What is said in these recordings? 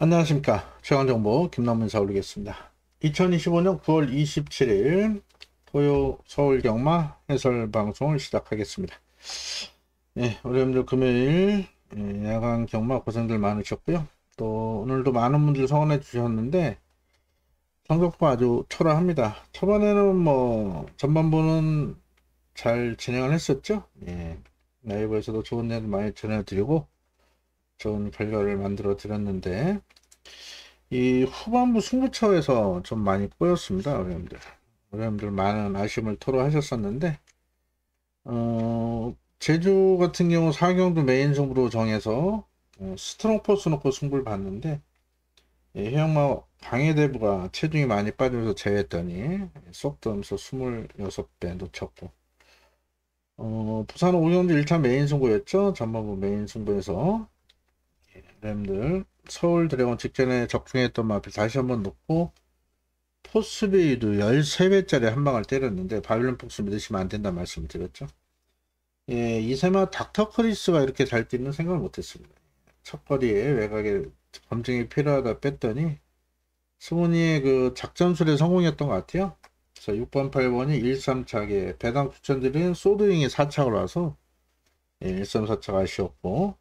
안녕하십니까. 최강정보 김남문사 올리겠습니다. 2025년 9월 27일 토요 서울 경마 해설 방송을 시작하겠습니다. 월요일 금요일 야간 경마 고생들 많으셨고요. 또 오늘도 많은 분들 성원해 주셨는데 성적도 아주 초라합니다. 초반에는 뭐 전반부는 잘 진행을 했었죠. 라이브에서도 좋은 내용 많이 전해드리고 좋은 결과를 만들어 드렸는데 이 후반부 승부처에서 좀 많이 꼬였습니다. 어려움들 많은 아쉬움을 토로하셨었는데 제주 같은 경우 4경주 메인 승부로 정해서 스트롱 포스 놓고 승부를 봤는데 해영마 방해대부가 체중이 많이 빠지면서 제외했더니 쏙 들어오면서 26배 놓쳤고 부산 5경주 1차 메인 승부였죠. 전반부 메인 승부에서 램들 서울 드래곤 직전에 적중했던 마필 다시 한번 놓고 포스베이도 13배짜리 한 방을 때렸는데 바빌론 폭스 믿으시면 안 된다 말씀을 드렸죠. 이세마 닥터크리스가 이렇게 잘 뛰는 생각을 못했습니다. 첫 거리에 외곽에 검증이 필요하다 뺐더니 승훈이의 그 작전술에 성공했던 것 같아요. 그래서 6번 8번이 1-3착에 배당 추천드린 소드윙이 4착을 와서 1-3-4착 아쉬웠고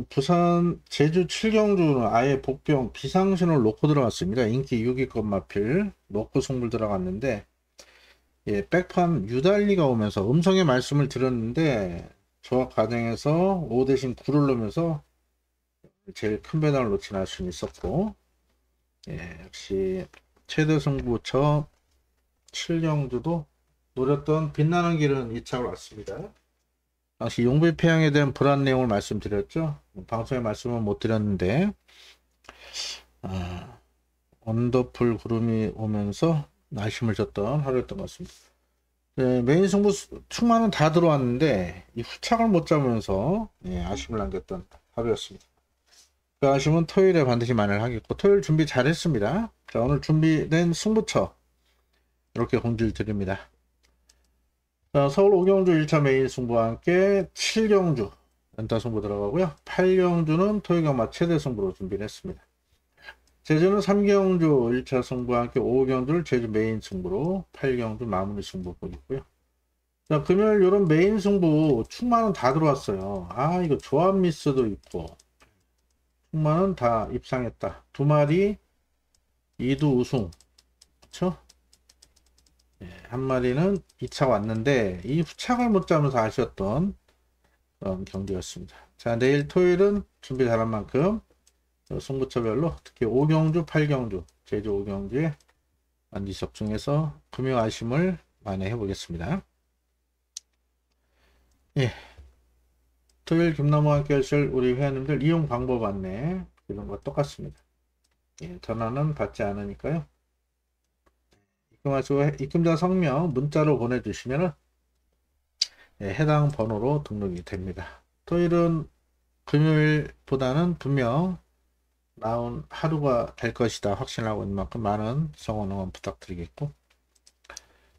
부산 제주 7경주는 아예 복병 비상신호를 놓고 들어갔습니다. 인기 6위권 마필 놓고 승부를 들어갔는데 백판 유달리가 오면서 음성의 말씀을 드렸는데 조합 과정에서 5 대신 9를 넣으면서 제일 큰 배당을 놓친 아쉬움이 있었고 역시 최대 승부처 7경주도 노렸던 빛나는 길은 2착으로 왔습니다. 당시 용비패양에 대한 불안 내용을 말씀드렸죠. 방송에 말씀은 못 드렸는데 언더풀 구름이 오면서 아쉬움을 줬던 하루였던 것 같습니다. 메인 승부 충만은 다 들어왔는데 이 후착을 못 잡으면서 아쉬움을 남겼던 하루였습니다. 그 아쉬움은 토요일에 반드시 만회하겠고 토요일 준비 잘했습니다. 자, 오늘 준비된 승부처 이렇게 공지를 드립니다. 자, 서울 5경주 1차 메인 승부와 함께 7경주 연타 승부 들어가고요. 8경주는 토요경마 최대 승부로 준비를 했습니다. 제주는 3경주 1차 승부와 함께 5경주를 제주 메인 승부로 8경주 마무리 승부 보이고요. 자, 금요일 이런 메인 승부 충만은 다 들어왔어요. 이거 조합 미스도 있고 충만은 다 입상했다. 두 마리 2두 우승, 그쵸? 한 마리는 2차 왔는데 이 후착을 못 잡으면서 아쉬웠던 그런 경기였습니다. 자, 내일 토요일은 준비 잘한 만큼 승부처별로 특히 5경주 8경주 제주 5경주에 반드시 적중해서 금요 아쉬움을 만회해 보겠습니다. 토요일 김나무와 함께 하실 우리 회원님들 이용 방법 안내 이런 거 똑같습니다. 전화는 받지 않으니까요. 입금하시고 입금자 성명 문자로 보내주시면 해당 번호로 등록이 됩니다. 토요일은 금요일보다는 분명 나온 하루가 될 것이다 확신하고 있는 만큼 많은 성원 응원 부탁드리겠고,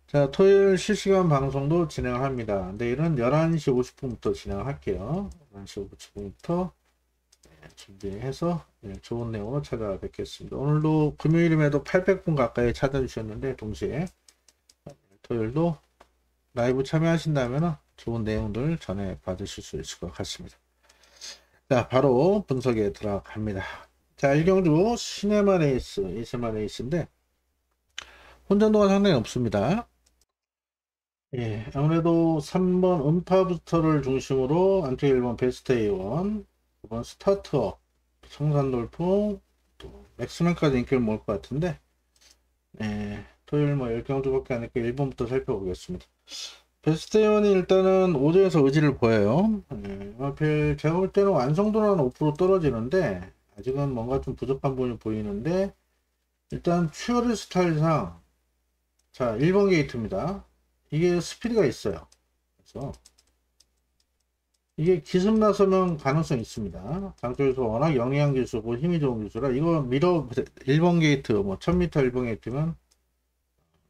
자, 토요일 실시간 방송도 진행을 합니다. 내일은 11시 50분부터 진행을 할게요. 11시 50분부터 준비해서 좋은 내용으로 찾아뵙겠습니다. 오늘도 금요일임에도 800분 가까이 찾아주셨는데 동시에 토요일도 라이브 참여하신다면 좋은 내용들 전해 받으실 수 있을 것 같습니다. 자, 바로 분석에 들어갑니다. 자, 1경주 시네마 레이스, 이세마 레이스인데 혼전도가 상당히 없습니다. 아무래도 3번 음파부터를 중심으로 안쪽 1번 베스트 A1, 2번 스타트업, 성산돌풍, 또 맥스맨까지 인기를 모을 것 같은데 토요일 뭐 10경주밖에 안 했고 1번부터 살펴보겠습니다. 베스트 A1이 일단은 5조에서 의지를 보여요. 제가 볼 때는 완성도는 5% 떨어지는데 아직은 뭔가 좀 부족한 부분이 보이는데 일단 퓨어리 스타일상 자 1번 게이트입니다. 이게 스피드가 있어요. 그래서 이게 기습 나서면 가능성이 있습니다. 장쪽에서 워낙 영양 기수고 힘이 좋은 기수라 이거 밀어 1번 게이트 뭐 1000m 1번 게이트면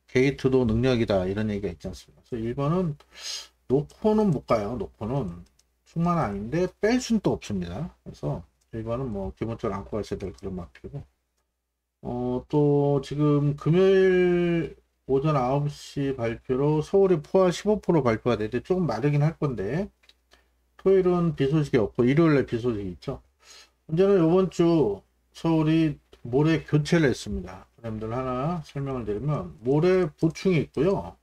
게이트도 능력이다 이런 얘기가 있지 않습니까? 그래서 1번은 놓고는 못 가요. 놓고는 충만 아닌데 뺄 수는 또 없습니다. 그래서 1번은 뭐 기본적으로 안고 가셔야 될 그런 마필이고, 또 지금 금요일 오전 9시 발표로 서울이 포화 15% 발표가 되는데 조금 마르긴 할 건데, 토요일은 비 소식이 없고 일요일에 비 소식이 있죠. 문제는 이번 주 서울이 모레 교체를 했습니다. 여러분들 하나 설명을 드리면, 모레 보충이 있고요,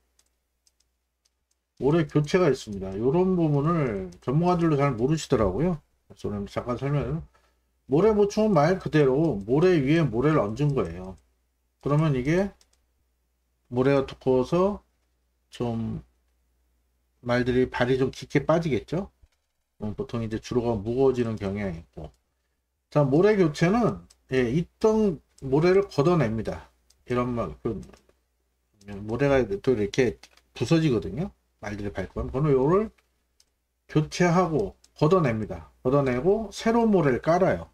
모레 교체가 있습니다. 이런 부분을 전문가들도 잘 모르시더라고요. 그래서 오늘 잠깐 설명을. 모래 보충은 말 그대로 모래 위에 모래를 얹은 거예요. 그러면 이게 모래가 두꺼워서 좀 말들이 발이 좀 깊게 빠지겠죠. 보통 이제 주로가 무거워지는 경향이 있고, 자, 모래 교체는 있던 모래를 걷어냅니다. 이런 모래가 또 이렇게 부서지거든요. 말들이 밟고 하면 그러면 요를 교체하고 걷어냅니다. 걷어내고 새로운 모래를 깔아요.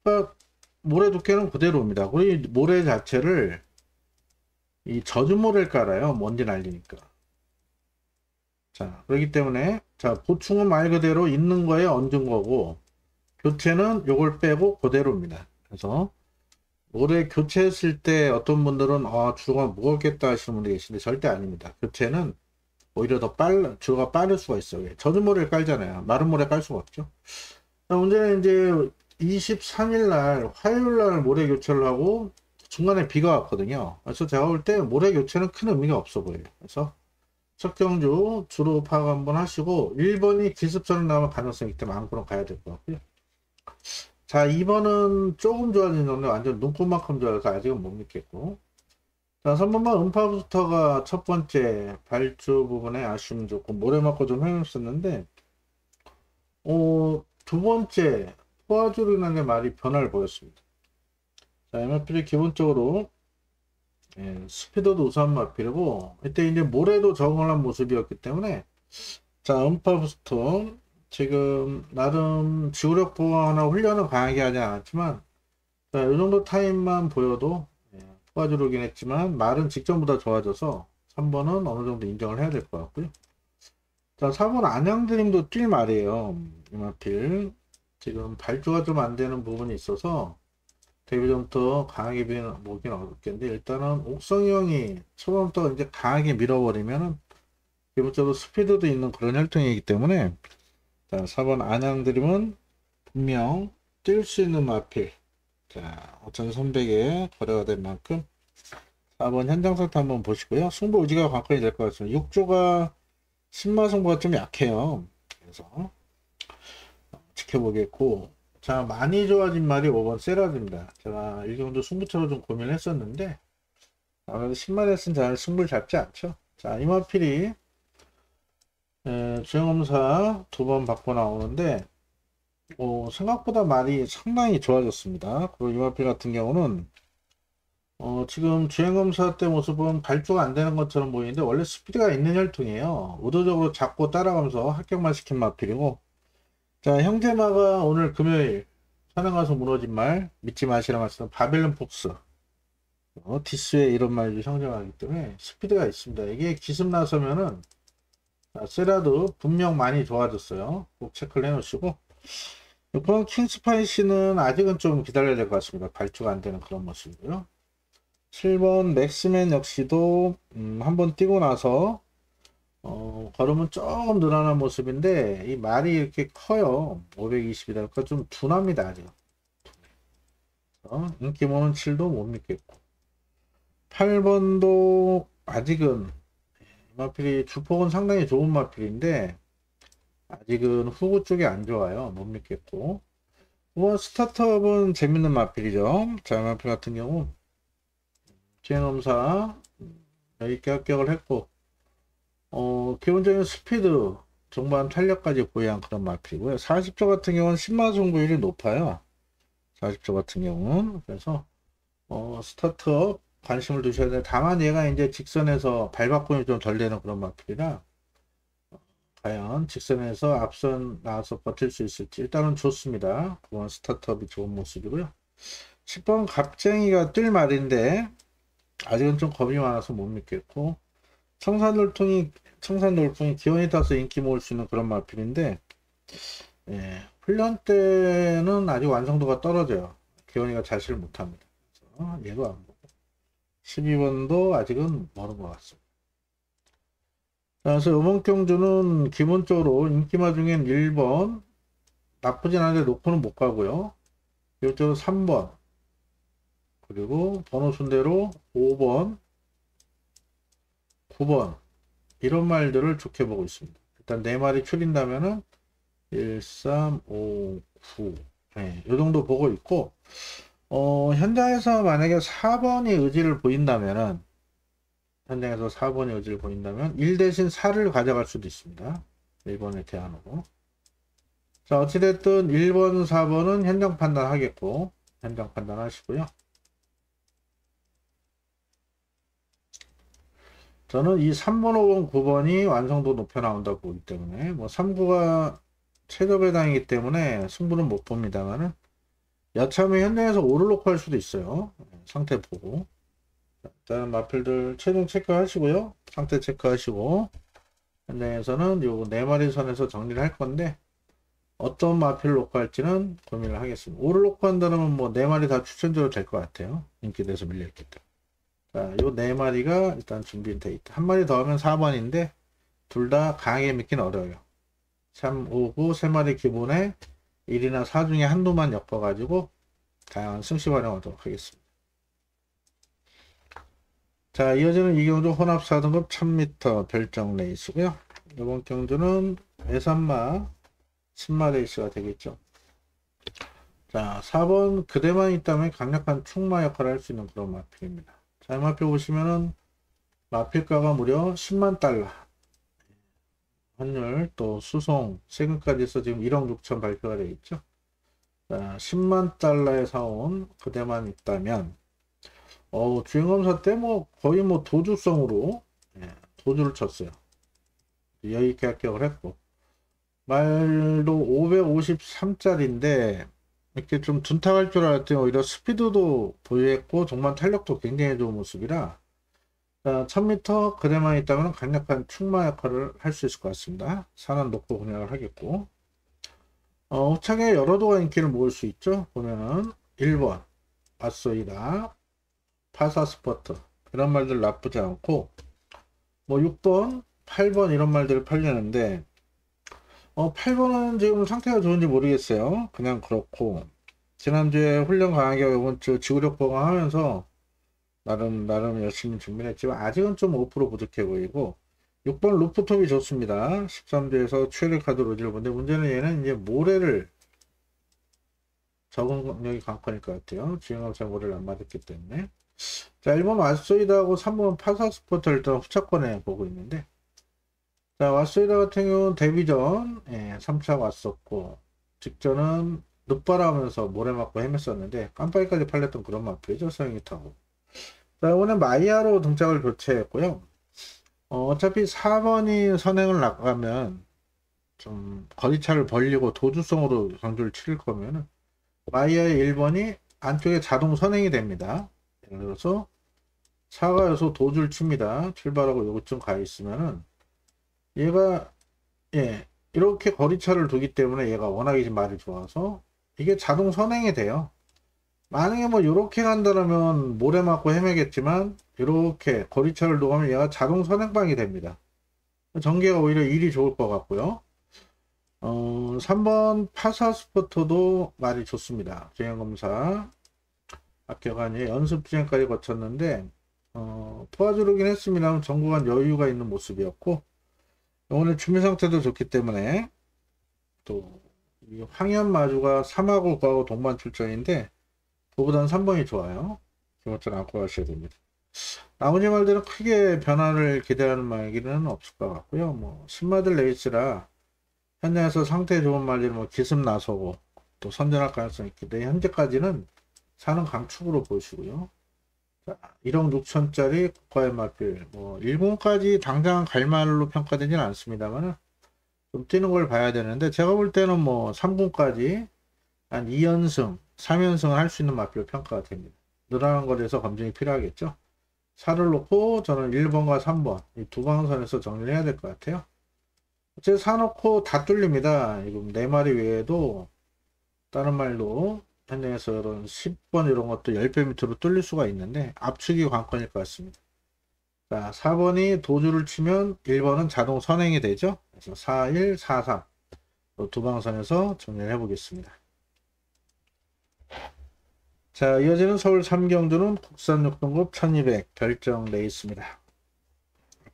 그러니까 모래 두께는 그대로입니다. 그리고 이 모래 자체를 이 젖은 모래를 깔아요. 먼지 날리니까. 자, 그렇기 때문에 자, 보충은 말 그대로 있는 거에 얹은 거고, 교체는 요걸 빼고 그대로입니다. 그래서 모래 교체했을 때 어떤 분들은 주로가 무겁겠다 하시는 분들이 계신데 절대 아닙니다. 교체는 오히려 더 주로가 빠를 수가 있어요. 젖은 모래를 깔잖아요. 마른 모래 깔 수가 없죠. 자, 문제는 이제 23일 날 화요일 날 모래 교체를 하고 중간에 비가 왔거든요. 그래서 제가 볼 때 모래 교체는 큰 의미가 없어 보여요. 그래서 첫 경주 주로 파악 한번 하시고, 1번이 기습선을 나오면 가능성이 있기 때문에 안구로 가야 될 것 같고요. 자, 2번은 조금 좋아지는데 완전 눈꽃만큼 좋아서 아직은 못 믿겠고, 자, 3번만 음파 부스터가 첫 번째 발주 부분에 아쉬움 좋고 모래 맞고 좀 헤맸었는데, 두 번째 포화주로 인한 게 많이 변화를 보였습니다. 자, MRP를 기본적으로 스피드도 우수한 마필이고, 이때 이제 모래도 적응을 한 모습이었기 때문에, 자, 음파 부스터 지금 나름 지구력 보호하나 훈련을 강하게 하지 않았지만, 자, 이 정도 타임만 보여도 포화주로긴 했지만 말은 직전보다 좋아져서 3번은 어느 정도 인정을 해야 될 것 같고요. 자, 4번 안양드림도 뛸 말이에요. 이마필 지금 발주가 좀 안 되는 부분이 있어서 데뷔전부터 강하게 보긴 어렵겠는데, 일단은 옥성이 형이 처음부터 이제 강하게 밀어버리면은 기본적으로 스피드도 있는 그런 혈통이기 때문에, 자, 4번 안양드림은 분명 뛸 수 있는 마필. 자, 5,300에 거래가 된 만큼 4번 현장 상태 한번 보시고요. 승부 의지가 관건이 될 것 같습니다. 6조가 신마 승부가 좀 약해요. 그래서 지켜보겠고, 자, 많이 좋아진 말이 5번 세라드입니다. 제가 이 정도 승부처로 좀 고민을 했었는데, 아무래도 10만에서는 잘 승부를 잡지 않죠. 자, 이마필이 주행검사 2번 받고 나오는데, 생각보다 말이 상당히 좋아졌습니다. 그리고 이마필 같은 경우는 지금 주행검사 때 모습은 발주가 안 되는 것처럼 보이는데 원래 스피드가 있는 혈통이에요. 의도적으로 잡고 따라가면서 합격만 시킨 마필이고, 자, 형제마가 오늘 금요일 산행 가서 무너진 말 믿지 마시라 말씀 바벨론 폭스, 디스에 이런 말도 형제마기 때문에 스피드가 있습니다. 이게 기습 나서면은, 자, 세라도 분명 많이 좋아졌어요. 꼭 체크를 해 놓으시고, 6번 킹스파이시는 아직은 좀 기다려야 될 것 같습니다. 발주가 안 되는 그런 모습이고요. 7번 맥스맨 역시도 한번 뛰고 나서 걸음은 조금 늘어난 모습인데 이 말이 이렇게 커요. 520이다. 그러니까 좀 둔합니다. 아직. 인기 모는 7도 못 믿겠고, 8번도 아직은 마필이 주폭은 상당히 좋은 마필인데 아직은 후구 쪽이 안 좋아요. 못 믿겠고, 스타트업은 재밌는 마필이죠. 자, 마필 같은 경우 주행검사 여기있게 합격을 했고, 기본적인 스피드, 중반 탄력까지 보유한 그런 마필이고요. 40조 같은 경우는 10만 승부율이 높아요. 40조 같은 경우는. 그래서 스타트업 관심을 두셔야 돼요. 다만 얘가 이제 직선에서 발바꿈이 좀 덜 되는 그런 마필이라 과연 직선에서 앞선 나와서 버틸 수 있을지 일단은 좋습니다. 그건 스타트업이 좋은 모습이고요. 10번 갑쟁이가 뛸 말인데 아직은 좀 겁이 많아서 못 믿겠고, 청산돌풍이 기온이 타서 인기 모을 수 있는 그런 마필인데, 훈련 때는 아직 완성도가 떨어져요. 기원이가 자시를 못합니다. 그래서 얘도 안 보고 12번도 아직은 모르는 것 같습니다. 그래서 이번 경주는 기본적으로 인기마 중엔 1번 나쁘진 않은데 높이는 못 가고요. 이쪽으로 3번 그리고 번호 순대로 5번 9번 이런 말들을 좋게 보고 있습니다. 일단 4마리 추린다면은 1, 3, 5, 9 네, 이 정도 보고 있고 현장에서 만약에 4번이 의지를 보인다면은 현장에서 4번이 의지를 보인다면 1 대신 4를 가져갈 수도 있습니다. 1번에 대안으로. 자, 어찌됐든 1번, 4번은 현장 판단하겠고 현장 판단하시고요. 저는 이 3번, 5번, 9번이 완성도 높여 나온다고 보기 때문에 뭐 3구가 최저 배당이기 때문에 승부는 못 봅니다만은 여차하면 현장에서 5를 놓고 할 수도 있어요. 상태 보고. 일단 마필들 최종 체크하시고요. 상태 체크하시고 현장에서는 요 4마리 선에서 정리를 할 건데 어떤 마필을 놓고 할지는 고민을 하겠습니다. 5를 놓고 한다면 뭐 4마리 다 추천적으로 될 것 같아요. 인기대에서 밀려있기 때문에. 자, 요 4마리가 일단 준비되어 있다. 한 마리 더 하면 4번인데 둘 다 강하게 믿기는 어려워요. 3, 5, 9 3마리 기본에 1이나 4 중에 한두만 엮어가지고 다양한 승시 활용하도록 하겠습니다. 자, 이어지는 이경주 혼합 4등급 1000m 별정 레이스고요. 이번 경주는 외산마 10마 레이스가 되겠죠. 자, 4번 그대만 있다면 강력한 충마 역할을 할 수 있는 그런 마필입니다. 자, 이 마필 보시면은 마필가가 무려 10만 달러. 환율 또 수송 세금까지 해서 지금 1억 6천 발표가 되어 있죠. 자, 10만 달러에 사온 그대만 있다면 주행검사 때 뭐 거의 뭐 도주성으로 도주를 쳤어요. 여유있게 합격을 했고 말도 553짜리인데 이렇게 좀 둔탁할 줄 알았더니 오히려 스피드도 보유했고 정말 탄력도 굉장히 좋은 모습이라 1000m 그대만 있다면 강력한 충마 역할을 할 수 있을 것 같습니다. 산은 놓고 공략을 하겠고 차게 여러 도가 인기를 모을 수 있죠. 보면은 1번 아쏘이다 파사스포트 이런 말들 나쁘지 않고 뭐 6번 8번 이런 말들을 팔리는데 8번은 지금 상태가 좋은지 모르겠어요. 그냥 그렇고 지난주에 훈련 강하게 이번주 지구력 보강하면서 나름 열심히 준비를 했지만 아직은 좀 5% 부족해 보이고 6번 루프톱이 좋습니다. 13주에서 최대 카드 로지를 보는데 문제는 얘는 이제 모래를 적응력이 강건일 것 같아요. 주행검사 모래를 안 맞았기 때문에. 자, 1번 왓소이드하고 3번 파사스포트를 일단 후차권에 보고 있는데 자, 왓소이드 같은 경우는 데뷔전 3차 왔었고 직전은 늑발하면서 모래 맞고 헤맸었는데 깜빡이까지 팔렸던 그런 마필이죠. 서영이 타고. 자, 이번에 마이야로 등짝을 교체했고요. 어차피 4번이 선행을 나가면 좀 거리차를 벌리고 도주성으로 경주를 치를 거면은 마이야의 1번이 안쪽에 자동 선행이 됩니다. 예를 들어서 4가여서 도주를 칩니다. 출발하고 요쯤 가 있으면은 얘가 이렇게 거리차를 두기 때문에 얘가 워낙에 말이 좋아서 이게 자동 선행이 돼요. 만약에 뭐 이렇게 간다면 모래 맞고 헤매겠지만 이렇게 거리차를 두면 얘가 자동 선행방이 됩니다. 전개가 오히려 일이 좋을 것 같고요. 3번 파사스포터도 말이 좋습니다. 주행검사 합격한 예 연습 주행까지 거쳤는데 도와주긴 했습니다만 전구간 여유가 있는 모습이었고 오늘 준비 상태도 좋기 때문에 또 황현 마주가 3하고 9하고 동반 출전인데 그보다는 3번이 좋아요. 기본적으로 안고 가셔야 됩니다. 나머지 말들은 크게 변화를 기대하는 말기는 없을 것 같고요. 뭐 신마들 레이스라 현장에서 상태 좋은 말들은 뭐 기습 나서고 또 선전할 가능성이 있기 때문에 현재까지는 사는 강축으로 보시고요. 1억 6천짜리 고가의 마필 뭐 10까지 당장 갈 말로 평가되지는 않습니다만 좀 뛰는 걸 봐야 되는데 제가 볼 때는 뭐 3군까지 한 2연승 3연승을 할 수 있는 마필로 평가가 됩니다. 늘어난 거에서 검증이 필요하겠죠. 4를 놓고 저는 1번과 3번 이 두 방선에서 정리를 해야 될 것 같아요. 어째 4 놓고 다 뚫립니다. 지금 4마리 외에도 다른 말로 현대에서 이런 10번 이런 것도 10배 밑으로 뚫릴 수가 있는데 압축이 관건일 것 같습니다. 자, 4번이 도주를 치면 1번은 자동 선행이 되죠. 그래서 4, 1, 4, 3. 두 방선에서 정리를 해보겠습니다. 자, 이어지는 서울 삼경주는 국산 6등급 1200 결정돼 있습니다.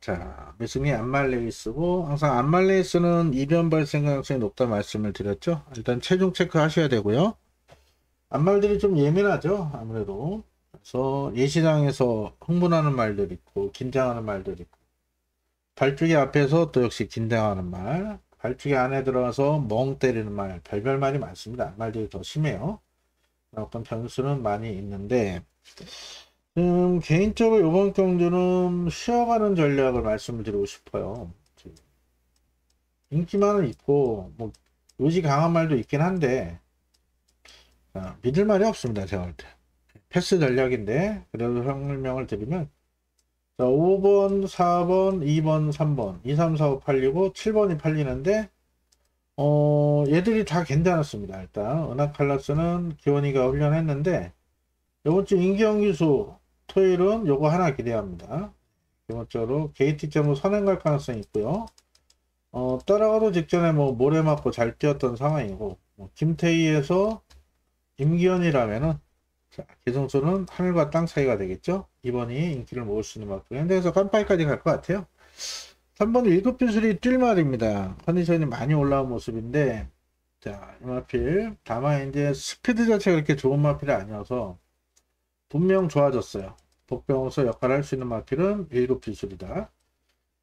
자, 매승이 안말 레이스고 항상 안말 레이스는 이변 발생 가능성이 높다 말씀을 드렸죠. 일단 체중 체크 하셔야 되고요. 안말들이 좀 예민하죠. 아무래도. 그래서 예시장에서 흥분하는 말들 있고 긴장하는 말들 있고 발주기 앞에서 또 역시 긴장하는 말, 발주기 안에 들어가서 멍 때리는 말, 별별 말이 많습니다. 안말들이 더 심해요. 어떤 변수는 많이 있는데 개인적으로 이번 경주는 쉬어가는 전략을 말씀을 드리고 싶어요. 인기만은 있고 뭐 의지 강한 말도 있긴 한데 믿을 말이 없습니다. 제가 볼 때 패스 전략인데 그래도 설명을 드리면 자, 5번, 4번, 2번, 3번 2, 3, 4, 5 팔리고 7번이 팔리는데 얘들이 다 괜찮았습니다. 일단 은하칼라스는 기원이가 훈련했는데 이번주 인기영기수 토요일은 요거 하나 기대합니다. 기본적으로 게이트점으로 선행 갈 가능성이 있고요. 따라가도 직전에 뭐 모래 맞고 잘 뛰었던 상황이고 김태희에서 임기현이라면은 기성수는 하늘과 땅 사이가 되겠죠. 2번이 인기를 먹을 수 있는 만큼 현대에서 깜빡이까지 갈 것 같아요. 3번 1급 빈술이 뛸 말입니다. 컨디션이 많이 올라온 모습인데 자, 이 마필 다만 이제 스피드 자체가 그렇게 좋은 마필이 아니어서 분명 좋아졌어요. 복병호서 역할을 할 수 있는 마필은 1급 빈술이다.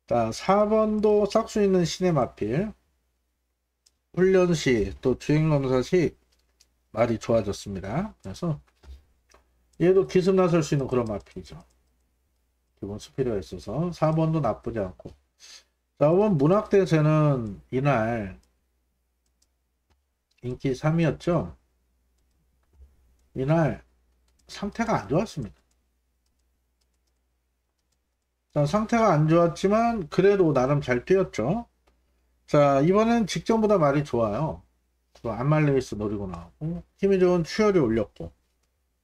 자, 4번도 싹수 있는 신의 마필 훈련 시 또 주행검사 시 말이 좋아졌습니다. 그래서 얘도 기습 나설 수 있는 그런 마필이죠. 기본 스피드가 있어서 4번도 나쁘지 않고 자, 5번 문학대세는 이날 인기 3위였죠. 이날 상태가 안 좋았습니다. 자, 상태가 안 좋았지만 그래도 나름 잘 뛰었죠. 자, 이번엔 직전보다 말이 좋아요. 안말레이스 노리고 나오고 힘이 좋은 추열이 올렸고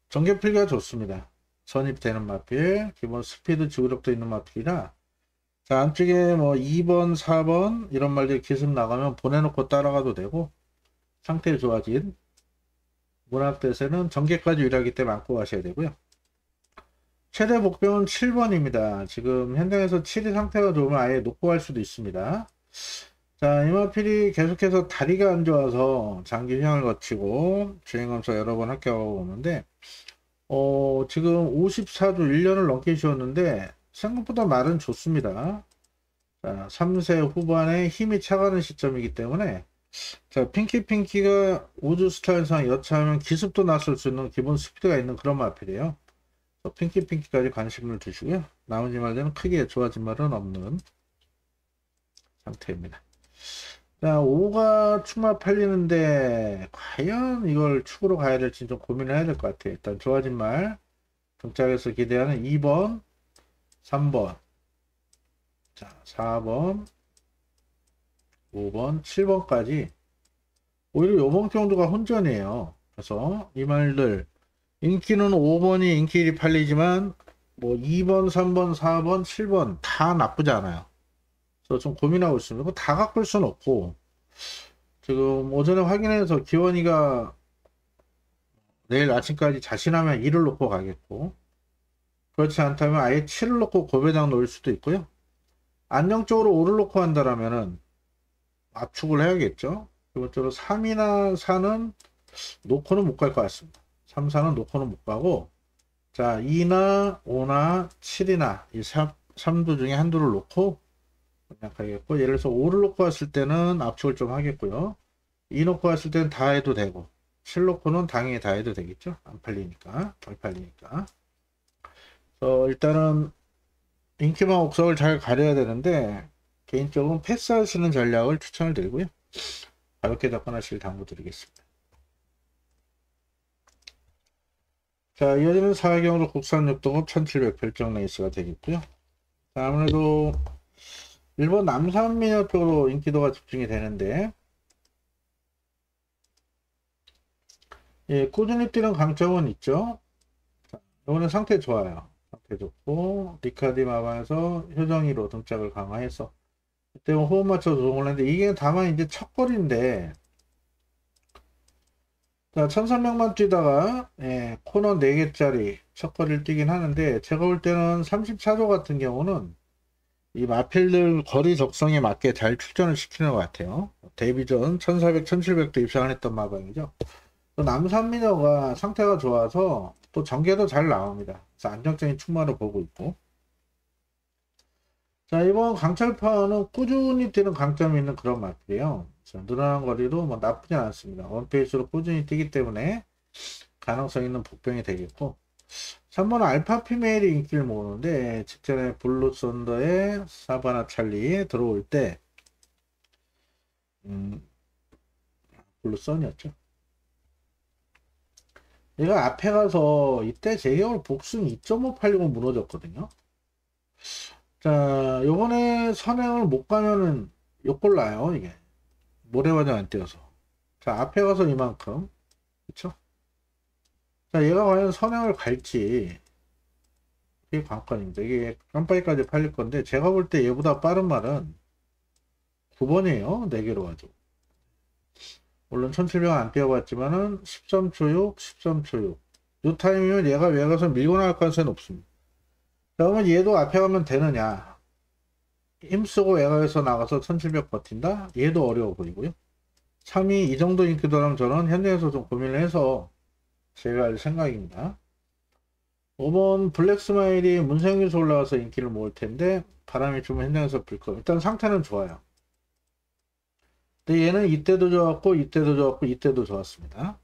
전개필기가 좋습니다. 선입되는 마필, 기본 스피드 지구력도 있는 마필이라 자, 안쪽에 뭐 2번, 4번 이런 말들 기습 나가면 보내놓고 따라가도 되고 상태 좋아진 문학대세는 전개까지 유리하기 때문에 안고 가셔야 되고요. 최대 목표는 7번입니다. 지금 현장에서 7위 상태가 좋으면 아예 놓고 갈 수도 있습니다. 자, 이마필이 계속해서 다리가 안 좋아서 장기 휴양을 거치고 주행검사 여러 번 합격하고 오는데 지금 54주 1년을 넘게 쉬었는데 생각보다 말은 좋습니다. 자, 3세 후반에 힘이 차가는 시점이기 때문에 자, 핑키가 우주 스타일상 여차하면 기습도 나설 수 있는 기본 스피드가 있는 그런 마필이에요. 핑키까지 관심을 두시고요. 나머지 말들은 크게 좋아진 말은 없는 상태입니다. 자, 5가 축마 팔리는데 과연 이걸 축으로 가야 될지 좀 고민을 해야 될 것 같아요. 일단 좋아진 말 등짝에서 기대하는 2번 3번 자 4번 5번 7번까지 오히려 요번 경주가 혼전이에요. 그래서 이 말들 인기는 5번이 인기일이 팔리지만 뭐 2번 3번 4번 7번 다 나쁘지 않아요. 좀 고민하고 있습니다. 뭐 다 바꿀 수는 없고 지금 오전에 확인해서 기원이가 내일 아침까지 자신하면 1을 놓고 가겠고 그렇지 않다면 아예 7을 놓고 고배당 놓을 수도 있고요. 안정적으로 5를 놓고 한다라면은 압축을 해야겠죠. 기본적으로 3이나 4는 놓고는 못 갈 것 같습니다. 3, 4는 놓고는 못 가고 자 2나 5나 7이나 이 3두 중에 한두를 놓고 하겠고 예를 들어서 5를 놓고 왔을 때는 압축을 좀 하겠고요. 2 놓고 왔을 때는 다 해도 되고 7 놓고는 당연히 다 해도 되겠죠. 안 팔리니까 덜 팔리니까 일단은 인기만 옥석을 잘 가려야 되는데 개인적으로 패스하시는 전략을 추천을 드리고요. 가볍게 접근하실 당부 드리겠습니다. 자, 이어지는 4경으로 국산 6등급 1700 별정 레이스가 되겠고요. 자, 아무래도 일본 남산미녀 쪽으로 인기도가 집중이 되는데 예, 꾸준히 뛰는 강점은 있죠. 자, 이번에 상태 좋아요. 상태 좋고 리카디 마반에서 효정이로 등짝을 강화해서 이때 호흡 맞춰서 조정을 했는데 이게 다만 이제 첫 거리인데 자 1300만 뛰다가 예, 코너 4개짜리 첫 거리를 뛰긴 하는데 제가 볼 때는 34조 같은 경우는 이 마필들 거리 적성에 맞게 잘 출전을 시키는 것 같아요. 데뷔전 1400, 1700도 입상을 했던 마방이죠. 또 남산미너가 상태가 좋아서 또 전개도 잘 나옵니다. 그래서 안정적인 충마를 보고 있고. 자, 이번 강철파는 꾸준히 뛰는 강점이 있는 그런 마필이에요. 늘어난 거리도 뭐 나쁘지 않습니다. 원페이스로 꾸준히 뛰기 때문에 가능성 있는 복병이 되겠고. 3번 알파 피메일이 인기를 모으는데 직전에 블루 썬더의 사바나 찰리에 들어올 때 블루 선이었죠. 얘가 앞에 가서 이때 제격으로 복숭 2.580을 무너졌거든요. 자, 요번에 선행을 못 가면은 욕골 나요, 이게. 모래바닥 안 띄어서. 자, 앞에 가서 이만큼. 그쵸? 자, 얘가 과연 선행을 갈지. 이게 관건입니다. 이게 깜빡이까지 팔릴 건데, 제가 볼 때 얘보다 빠른 말은 9번이에요. 4개로 가지고. 물론 1700 안 뛰어봤지만은 13초 6, 13초 6. 요 타임이면 얘가 외가서 밀고 나갈 가능성이 높습니다. 그러면 얘도 앞에 가면 되느냐? 힘쓰고 외곽에서 나가서 1700 버틴다? 얘도 어려워 보이고요. 3위 이 정도 인기도라면 저는 현장에서 좀 고민을 해서 제가 할 생각입니다. 5번 블랙스마일이 문생에서 올라가서 인기를 모을 텐데 바람이 좀 현장에서 불 거. 일단 상태는 좋아요. 근데 얘는 이때도 좋았고 이때도 좋았고 이때도 좋았습니다.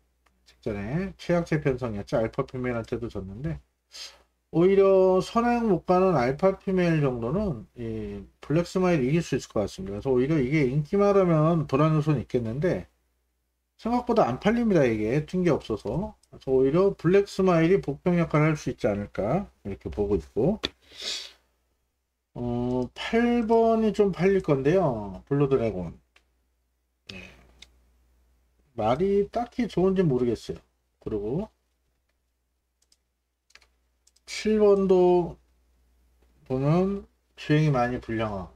직전에 최약체 편성이었죠. 알파 피메일한테도 졌는데 오히려 선행 못 가는 알파 피메일 정도는 이 블랙스마일 이길 수 있을 것 같습니다. 그래서 오히려 이게 인기만 하면 불안 요소는 있겠는데 생각보다 안 팔립니다. 이게 뛴 게 없어서. 그래서 오히려 블랙스마일이 복병 역할을 할 수 있지 않을까 이렇게 보고 있고 8번이 좀 팔릴 건데요. 블루드래곤 말이 딱히 좋은지 모르겠어요. 그리고 7번도 보면 주행이 많이 불량하고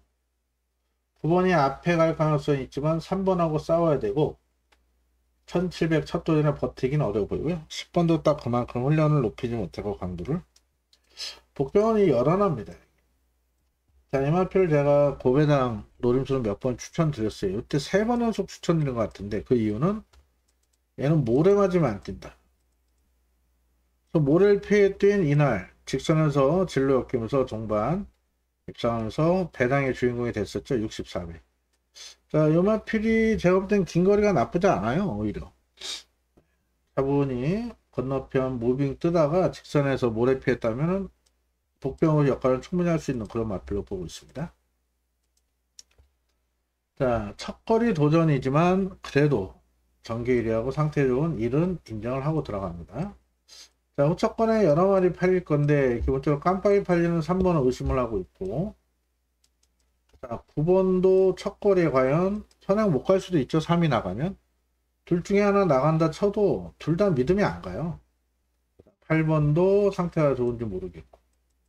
9번이 앞에 갈 가능성이 있지만 3번하고 싸워야 되고 1700 첫 도전에 버티긴 어려워 보이고요. 10번도 딱 그만큼 훈련을 높이지 못하고 강도를 복병은 열어납니다. 자, MRP를 제가 고배당 노림수를 몇 번 추천드렸어요. 이때 3번 연속 추천드린 것 같은데 그 이유는 얘는 모래 맞으면 안 뛴다. 그래서 모래를 피해 뛴 이날 직선에서 진로 엮이면서 종반 입상하면서 배당의 주인공이 됐었죠. 64배. 자, 요마필이 제가 볼 땐 긴거리가 나쁘지 않아요. 오히려 차분히 건너편 무빙 뜨다가 직선에서 모래 피했다면 복병의 역할을 충분히 할 수 있는 그런 마필로 보고 있습니다. 자, 첫거리 도전이지만 그래도 전기 1위하고 상태 좋은 1은 인정을 하고 들어갑니다. 자, 후척권에 여러 마리 팔릴 건데 기본적으로 깜빡이 팔리는 3번은 의심을 하고 있고 자, 9번도 첫거리에 과연 선행 못 갈 수도 있죠. 3이 나가면 둘 중에 하나 나간다 쳐도 둘 다 믿음이 안 가요. 8번도 상태가 좋은지 모르겠고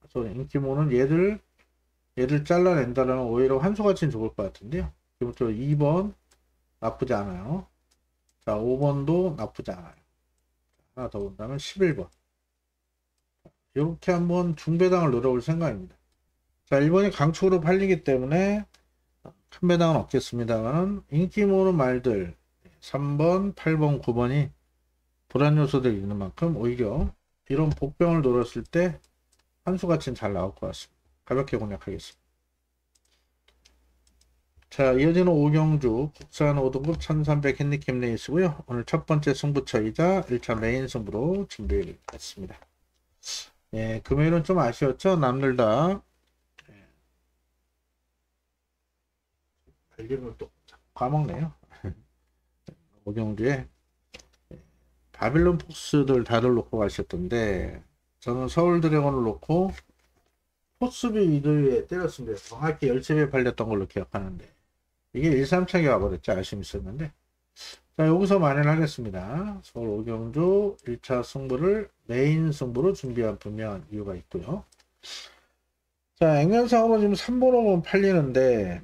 그래서 인기모는 얘를 잘라낸다면 오히려 환수가치는 좋을 것 같은데요. 기본적으로 2번 나쁘지 않아요. 자, 5번도 나쁘지 않아요. 하나 더 본다면 11번. 이렇게 한번 중배당을 노려볼 생각입니다. 자, 1번이 강축으로 팔리기 때문에 큰 배당은 없겠습니다만 인기 모으는 말들 3번, 8번, 9번이 불안 요소들이 있는 만큼 오히려 이런 복병을 노렸을 때 한수가치는 잘 나올 것 같습니다. 가볍게 공략하겠습니다. 자, 이어지는 오경주 국산 5등급 1300 핸디캡 레이스고요. 오늘 첫 번째 승부처이자 1차 메인 승부로 준비했습니다. 예, 금요일은 좀 아쉬웠죠? 남들 다 알기름을 또 까먹네요. 오경주에 바빌론 폭스들 다들 놓고 가셨던데 저는 서울 드래곤을 놓고 포스비 위드에 때렸습니다. 정확히 13배 팔렸던 걸로 기억하는데 이게 1, 3차게 와버렸죠. 아쉬움이 있었는데 자, 여기서 만회를 하겠습니다. 서울 오경주 1차 승부를 메인 승부로 준비한 분명한 이유가 있고요. 자, 액면상으로 지금 3번, 5번 팔리는데,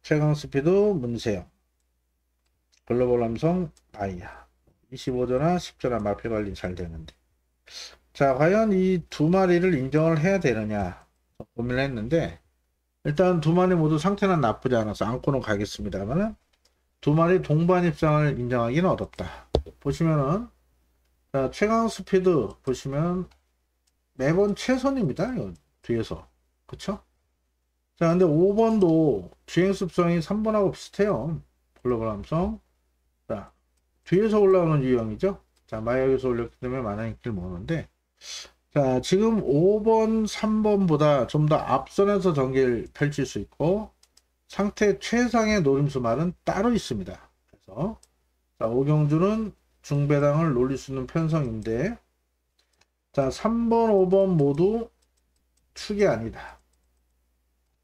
최강 스피드 문세영, 글로벌 함성 마이야, 25전화, 10전화 마필 관리 잘 되는데. 자, 과연 이 두 마리를 인정을 해야 되느냐 고민을 했는데, 일단 두 마리 모두 상태는 나쁘지 않아서 안고는 가겠습니다만, 두 마리 동반 입상을 인정하기는 어렵다. 보시면은, 자, 최강 스피드 보시면 매번 최선입니다. 이거 뒤에서. 그쵸? 자, 근데 5번도 주행 습성이 3번하고 비슷해요. 글로벌 함성. 자, 뒤에서 올라오는 유형이죠. 자, 마약에서 올렸기 때문에 많은 인기를 모으는데, 자, 지금 5번, 3번보다 좀 더 앞선에서 전개를 펼칠 수 있고, 상태 최상의 노림수 말은 따로 있습니다. 그래서, 자, 오경주는 중배당을 노릴 수 있는 편성인데, 자, 3번, 5번 모두 축이 아니다.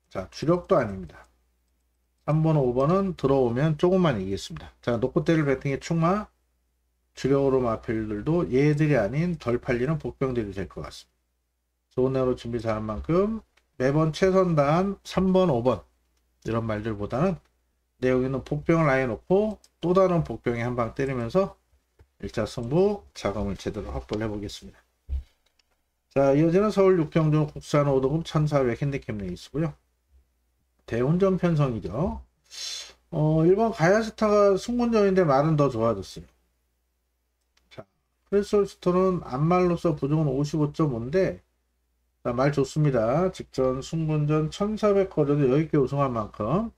자, 주력도 아닙니다. 3번, 5번은 들어오면 조금만 이기겠습니다. 자, 노코대를 배팅의 축마, 주력으로 마필들도 얘들이 아닌 덜 팔리는 복병들이 될 것 같습니다. 좋은 내로 준비 잘한 만큼 매번 최선다한 3번, 5번 이런 말들보다는 내용 있는 복병을 아예 놓고 또 다른 복병에 한 방 때리면서 1차 승부 자금을 제대로 확보를 해보겠습니다. 자, 이어지는 서울 6평중 국산 5등급 1400 핸디캡 레이스고요. 대운전 편성이죠. 1번 가야스타가 승군전인데 말은 더 좋아졌어요. 자, 크리솔스토는 앞말로서 부종은 55.5인데 말 좋습니다. 직전 승군전 1400 거리도 여유있게 우승한 만큼,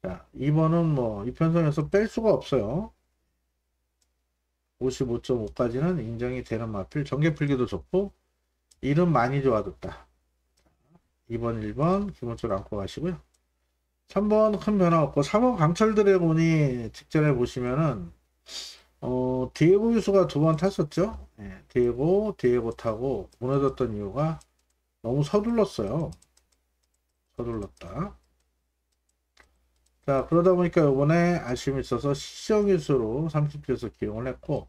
자, 2번은 뭐 이 편성에서 뺄 수가 없어요. 55.5까지는 인정이 되는 마필. 전개 풀기도 좋고 이름 많이 좋아졌다. 2번 1번 기본적으로 안고 가시고요. 3번 큰 변화 없고 3번 강철 드래곤이 직전에 보시면은 디에고 유수가 두 번 탔었죠. 네, 디에고 타고 무너졌던 이유가 너무 서둘렀어요. 서둘렀다. 자, 그러다 보니까 이번에 아쉬움이 있어서 시정 유수로 30대에서 기용을 했고,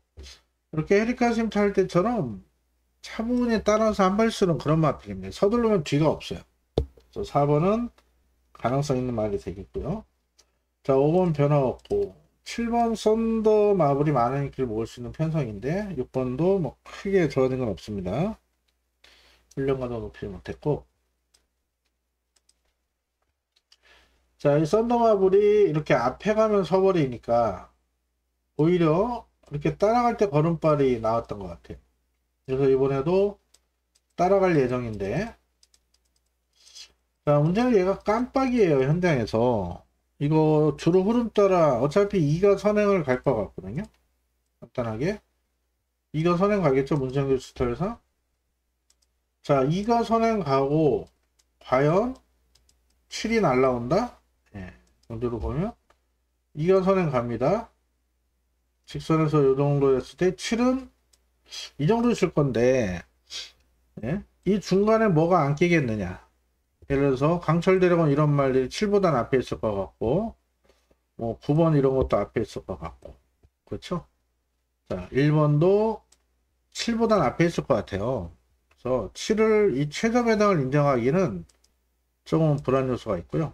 이렇게 헤리카심 탈 때처럼 차분히 따라서 한 발 쓰는 그런 마필입니다. 서두르면 뒤가 없어요. 그래서 4번은 가능성 있는 말이 되겠고요. 자, 5번 변화 없고 7번 썬더 마블이 많은 인기를 모을 수 있는 편성인데 6번도 뭐 크게 좋아진 건 없습니다. 훈련가도 높이지 못했고, 자, 이 썬더 마블이 이렇게 앞에 가면 서버리니까 오히려 이렇게 따라갈 때 걸음발이 나왔던 것 같아요. 그래서 이번에도 따라갈 예정인데, 자, 문제는 얘가 깜빡이에요. 현장에서 이거 주로 흐름 따라 어차피 2가 선행을 갈 것 같거든요. 간단하게 2가 선행 가겠죠. 문정규 스타일에서. 자, 2가 선행 가고 과연 7이 날라온다. 예, 정도로 보면 2가 선행 갑니다. 직선에서 이 정도 했을 때 7은 이 정도 있을 건데, 예? 이 중간에 뭐가 안 끼겠느냐. 예를 들어서 강철 드래곤 이런 말들이 7보단 앞에 있을 것 같고, 뭐 9번 이런 것도 앞에 있을 것 같고, 그렇죠? 자, 1번도 7보단 앞에 있을 것 같아요. 그래서 7을 이 최저 배당을 인정하기는 조금 불안 요소가 있고요.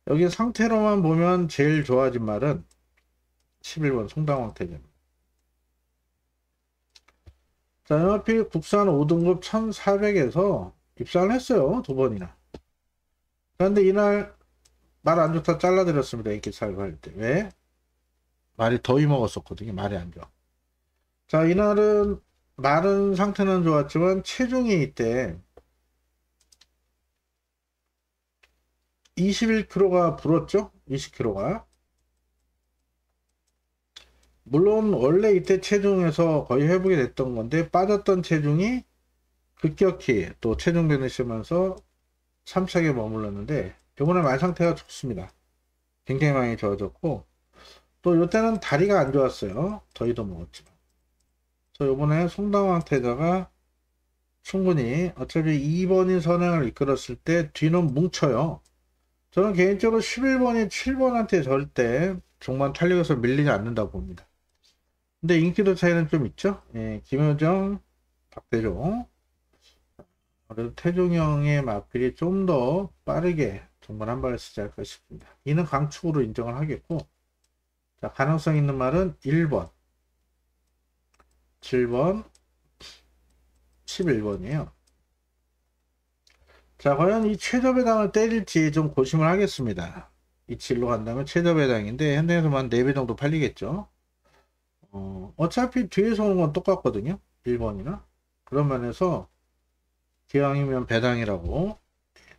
여기 상태로만 보면 제일 좋아진 말은 11번 송당황태전. 자, 연합필 국산 5등급 1400에서 입상을 했어요. 두 번이나. 그런데 이날 말 안 좋다 잘라드렸습니다. 인기 살할 때. 왜? 말이 더위 먹었었거든요. 말이 안 좋아. 자, 이날은 말은 상태는 좋았지만 체중이 이때 21kg가 불었죠. 20kg가. 물론 원래 이때 체중에서 거의 회복이 됐던 건데 빠졌던 체중이 급격히 또 체중 되시면서 3차게 머물렀는데 이번에 말 상태가 좋습니다. 굉장히 많이 좋아졌고 또 이때는 다리가 안 좋았어요. 더위도 먹었지만. 그래서 이번에 송당황태자가 충분히 어차피 2번이 선행을 이끌었을 때 뒤는 뭉쳐요. 저는 개인적으로 11번이 7번한테 절 때 종만 탄력해서 밀리지 않는다 봅니다. 근데 인기도 차이는 좀 있죠. 예, 김효정, 박대종. 그래도 태종형의 마필이 좀 더 빠르게 종만 한 발을 쓰지 않을까 싶습니다. 이는 강축으로 인정을 하겠고, 자, 가능성 있는 말은 1번, 7번, 11번이에요. 자, 과연 이 최저배당을 때릴지 좀 고심을 하겠습니다. 이 질로 간다면 최저배당인데 현대에서만 4배 정도 팔리겠죠. 어차피 뒤에서 오는 건 똑같거든요. 1번이나. 그런 면에서 기왕이면 배당이라고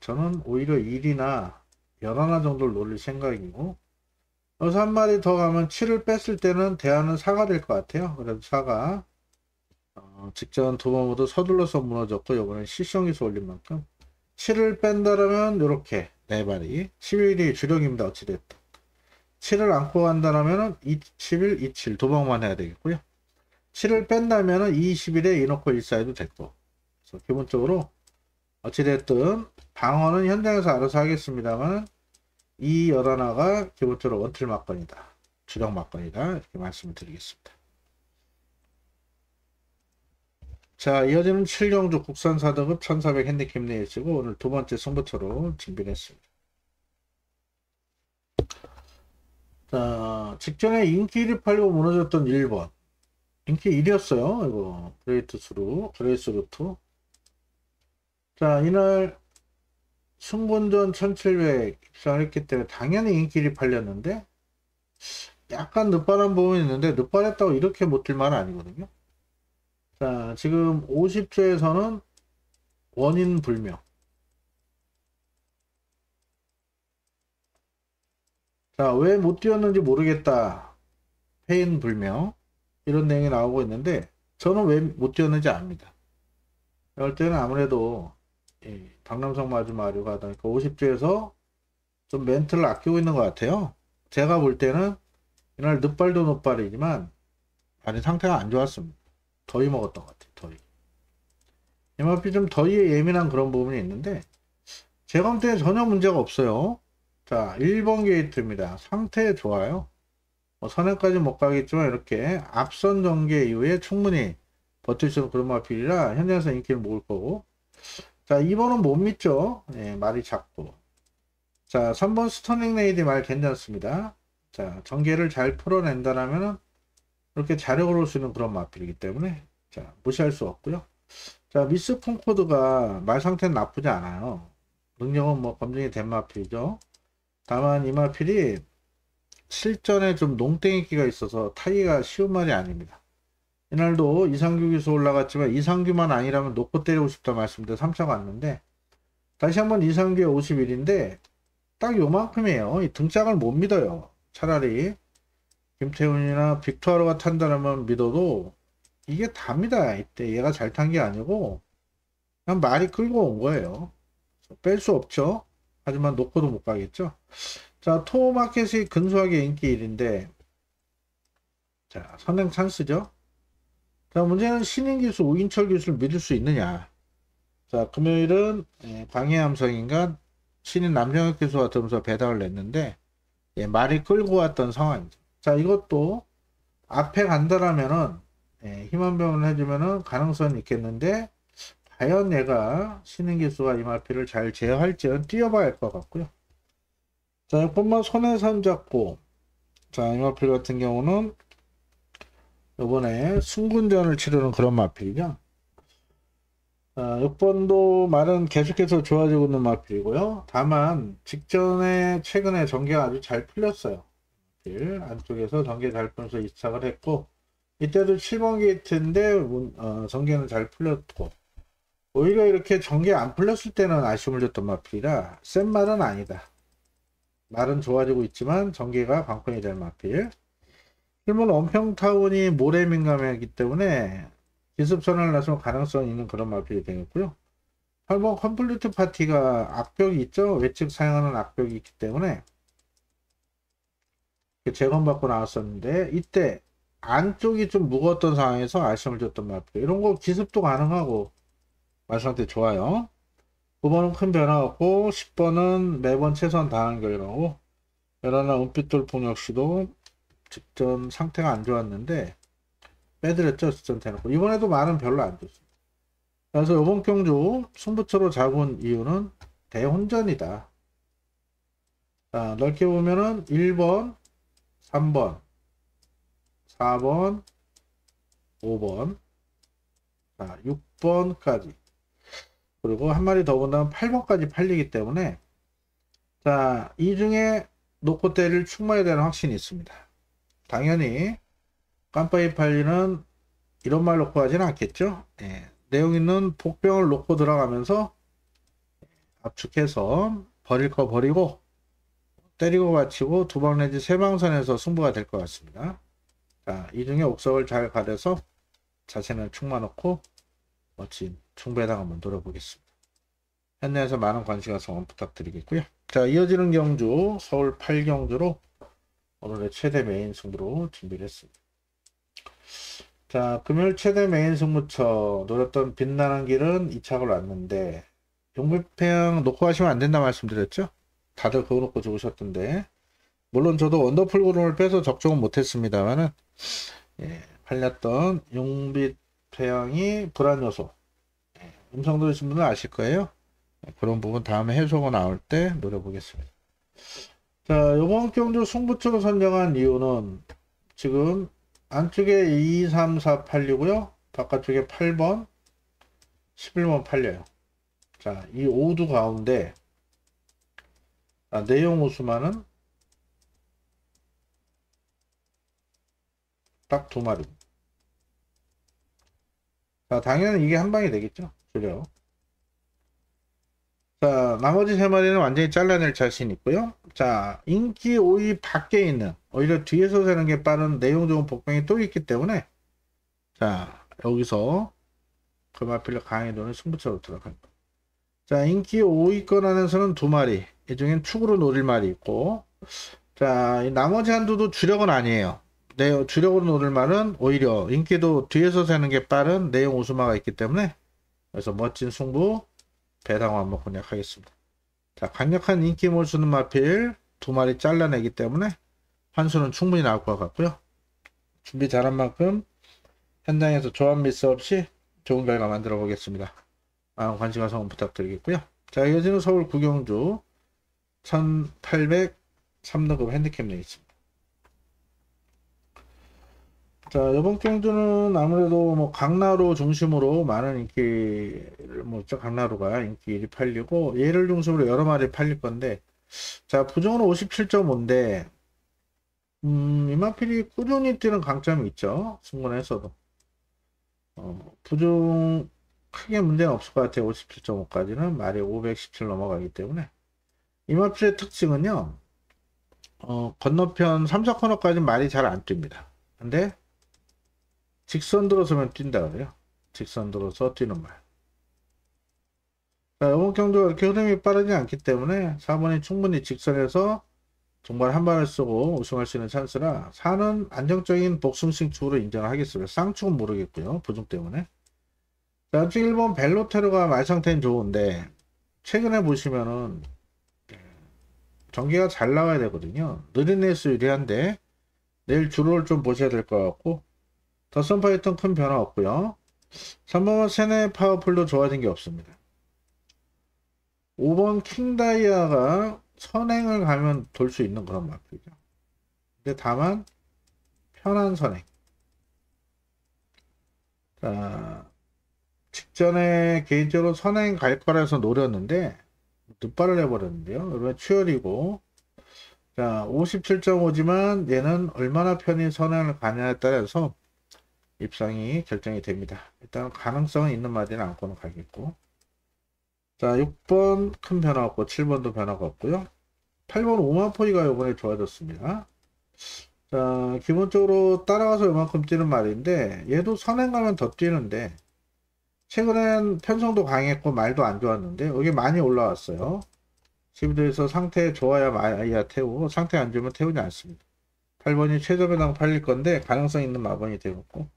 저는 오히려 1이나 11 정도를 노릴 생각이고, 여기서 한 마리 더 가면 7을 뺐을 때는 대안은 4가 될 것 같아요. 그래도 4가 직전 두 번 모두 서둘러서 무너졌고 이번엔 실성에서 올린 만큼 7을 뺀다라면 이렇게 4마리 11이 주력입니다. 어찌됐든 7을 안고 간다라면 21, 27 도박만 해야 되겠고요. 7을 뺀다면 21에 이놓고 1사해도 됐고, 그래서 기본적으로 어찌됐든 방어는 현장에서 알아서 하겠습니다만 이 11가 기본적으로 원틀 막건이다, 주력 막건이다, 이렇게 말씀을 드리겠습니다. 자, 이어지는 7경주 국산 4등급 1400 핸디캡 내시고 오늘 두 번째 승부처로 준비를 했습니다. 자, 직전에 인기 1위 팔리고 무너졌던 1번. 인기 1위였어요. 이거, 그레이스 루트. 자, 이날 승군전 1700 입상을 했기 때문에 당연히 인기 1위 팔렸는데, 약간 늦바람 부분이 있는데, 늦바랬다고 이렇게 못 뛸 말은 아니거든요. 자, 지금 50조에서는 원인 불명. 자, 왜 못 뛰었는지 모르겠다. 패인 불명. 이런 내용이 나오고 있는데, 저는 왜 못 뛰었는지 압니다. 이럴 때는 아무래도, 박남성 마주마류가 하다 보니까 50조에서 좀 멘트를 아끼고 있는 것 같아요. 제가 볼 때는, 이날 늦발도 늦발이지만, 많이 상태가 안 좋았습니다. 더위 먹었던 것 같아요. 더위. MRP 좀 더위에 예민한 그런 부분이 있는데, 제가 볼 때는 전혀 문제가 없어요. 자, 1번 게이트입니다. 상태 좋아요. 선행까지 못 가겠지만 이렇게 앞선 전개 이후에 충분히 버틸 수 있는 그런 마필이라 현장에서 인기를 모을 거고, 자, 2번은 못 믿죠. 예, 말이 작고. 자, 3번 스터닝 레이디 말 괜찮습니다. 자, 전개를 잘 풀어낸다라면은 이렇게 자력을 올 수 있는 그런 마필이기 때문에, 자, 무시할 수 없고요. 자, 미스 콩코드가 말 상태는 나쁘지 않아요. 능력은 뭐 검증이 된 마필이죠. 다만 이 마필이 실전에 좀 농땡이기가 있어서 타기가 쉬운 말이 아닙니다. 이날도 이상규 기수 올라갔지만 이상규만 아니라면 놓고 때리고 싶다 말씀드려 3차 갔는데, 다시 한번 이상규의 51인데 딱 요만큼이에요. 이 등짝을 못 믿어요. 차라리 김태훈이나 빅투아로가 탄다면 믿어도 이게 답니다. 이때 얘가 잘 탄 게 아니고 그냥 말이 끌고 온 거예요. 뺄 수 없죠. 하지만 놓고도 못 가겠죠. 자, 토마켓이 근소하게 인기 1인데, 자, 선행 찬스죠. 자, 문제는 신인 기수 우인철 기수를 믿을 수 있느냐. 자, 금요일은 광해암성인가 신인 남정혁 기수가 들어오면서 배당을 냈는데, 말이 끌고 왔던 상황입니다. 자, 이것도 앞에 간다라면은 힘한병을 해주면은 가능성이 있겠는데, 과연 얘가 신인 기수가 이 마피를 잘 제어할지는 뛰어봐야 할 것 같고요. 자, 6번만 손에 손잡고, 자, 이 마필 같은 경우는 이번에 승군전을 치르는 그런 마필이죠. 자, 6번도 말은 계속해서 좋아지고 있는 마필이고요. 다만 직전에 최근에 전개가 아주 잘 풀렸어요. 안쪽에서 전개 잘 풀면서 이착을 했고, 이때도 7번 게이트인데 전개는 잘 풀렸고, 오히려 이렇게 전개 안 풀렸을 때는 아쉬움을 줬던 마필이라 센 말은 아니다. 말은 좋아지고 있지만 전개가 관건이 될 마필. 일본 원평타운이 모래 민감하기 때문에 기습선을 나서면 가능성이 있는 그런 마필이 되겠고요. 8번 컴플리트 파티가 악벽이 있죠. 외측 사용하는 악벽이 있기 때문에 재검받고 나왔었는데, 이때 안쪽이 좀 무거웠던 상황에서 아쉬움을 줬던 마필. 이런 거 기습도 가능하고 말 상태 좋아요. 9번은 큰 변화 없고 10번은 매번 최소한 당한 결과고, 베라나 은빛돌풍 역시도 직전 상태가 안 좋았는데 빼드렸죠. 직전 대놓고 이번에도 말은 별로 안 좋습니다. 그래서 이번 경주 승부처로 잡은 이유는 대혼전이다. 자, 넓게 보면은 1번, 3번, 4번, 5번, 자, 6번까지 그리고 한 마리 더 본다면 8번까지 팔리기 때문에 자, 이 중에 놓고 때릴 충분히 되는 확신이 있습니다. 당연히 깜빡이 팔리는 이런 말 놓고 하지는 않겠죠. 예, 내용 있는 복병을 놓고 들어가면서 압축해서 버릴 거 버리고 때리고 받치고 두 방 내지 세 방선에서 승부가 될 것 같습니다. 자, 이 중에 옥석을 잘 가려서 자신을 충만 놓고 멋진 충배당 한번 노려보겠습니다. 현내에서 많은 관심과 성원 부탁드리겠고요. 자, 이어지는 경주 서울 8경주로 오늘의 최대 메인 승부로 준비를 했습니다. 자, 금요일 최대 메인 승부처 노렸던 빛나는 길은 2착을 왔는데 용비평 놓고 하시면 안 된다 말씀드렸죠? 다들 그거 놓고 죽으셨던데 물론 저도 원더풀 그룹을 빼서 적중은 못했습니다만은 예, 팔렸던 용빛회양이 불안 요소 음성 들으신 분은 아실 거예요. 그런 부분 다음에 해소가 나올 때 노려보겠습니다. 자, 이번 경주 승부처로 선정한 이유는 지금 안쪽에 2, 3, 4 팔리고요. 바깥쪽에 8번, 11번 팔려요. 자, 이 5두 가운데 내용 우수만은 딱 두 마리. 자, 당연히 이게 한 방이 되겠죠. 그래요. 자, 나머지 세 마리는 완전히 잘라낼 자신 있고요. 자, 인기 5위 밖에 있는 오히려 뒤에서 세는 게 빠른 내용 좋은 복병이 또 있기 때문에 자, 여기서 금화필력 강해도는 승부처로 들어갑니다. 자, 인기 5위권 안에서는 두 마리, 이 중엔 축으로 노릴 말이 있고 자, 이 나머지 한두도 주력은 아니에요. 주력으로 노릴 말은 오히려 인기도 뒤에서 세는 게 빠른 내용 우수마가 있기 때문에 그래서 멋진 승부 배당호 한번 공략하겠습니다. 자, 강력한 인기 몰수는 마필 두 마리 잘라내기 때문에 환수는 충분히 나올 것 같고요. 준비 잘한 만큼 현장에서 조합 미스 없이 좋은 결과 만들어 보겠습니다. 관심과 성원 부탁드리겠고요. 자, 이어지는 서울 구경주 1803등급 핸디캡 레이스입니다. 자, 이번 경주는 아무래도 뭐 강나루 중심으로 많은 인기를 강나루가 인기 1위 팔리고 얘를 중심으로 여러 마리 팔릴 건데 자, 부정으로 57.5인데 이마필이 꾸준히 뛰는 강점이 있죠. 승부에서도 부중 크게 문제는 없을 것 같아요. 57.5까지는 말이 517 넘어가기 때문에 이마필의 특징은요. 건너편 3, 4코너까지 말이 잘 안 뜁니다. 근데 직선 들어서면 뛴다 그래요. 직선 들어서 뛰는 말. 자, 이번 경주가 이렇게 흐름이 빠르지 않기 때문에 4번이 충분히 직선에서 정말 한 발을 쓰고 우승할 수 있는 찬스라 4는 안정적인 복승식축으로 인정을 하겠습니다. 쌍축은 모르겠고요. 부중 때문에. 자, 앞쪽 1번 벨로테르가 말 상태는 좋은데 최근에 보시면은 전개가 잘 나와야 되거든요. 느린 레이스 유리한데 내일 주로를 좀 보셔야 될 것 같고 더선 파이터는 큰 변화 없고요. 3번은 세네 파워풀도 좋아진 게 없습니다. 5번 킹다이아가 선행을 가면 돌 수 있는 그런 마크죠. 근데 다만 편한 선행. 자, 직전에 개인적으로 선행 갈 거라 해서 노렸는데 늦발을 해버렸는데요. 이번에 추열이고 자 57.5지만 얘는 얼마나 편히 선행을 가냐에 따라서 입상이 결정이 됩니다. 일단 가능성은 있는 마디는 않고는 가겠고 자 6번 큰 변화 없고 7번도 변화가 없고요. 8번 오마포이가 이번에 좋아졌습니다. 자 기본적으로 따라가서 이만큼 뛰는 말인데 얘도 선행 가면 더 뛰는데 최근엔 편성도 강했고 말도 안 좋았는데 여기 많이 올라왔어요. 12도에서 상태 좋아야 마이야 태우고 상태 안 좋으면 태우지 않습니다. 8번이 최저 배당 팔릴 건데 가능성 있는 마번이 되었고